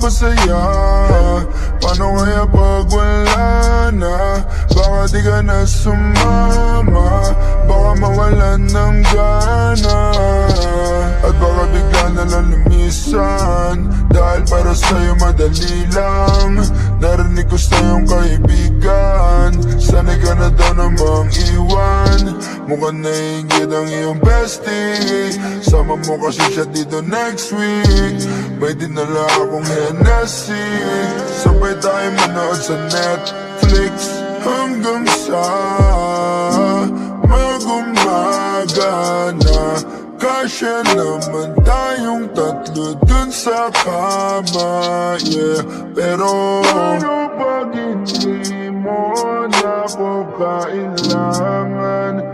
masaya? Paano kaya pag wala na? Baka di ka na sumama, baka mawalan ng gana, at baka bigla na lang lumisan. Dahil para sa'yo madali lang, narinig ko sa iyong kaibigan. Sanay ka na daw namang iwan, mukhang naiingit ang iyong bestie. Sama mo kasi siya dito next week. May dinala akong Hennessy, sabay tayo manood sa Netflix hanggang sa mag-umaga na. Kasya naman tayong tatlo dun sa kama, yeah. Pero pag hindi mo na ako kailangan,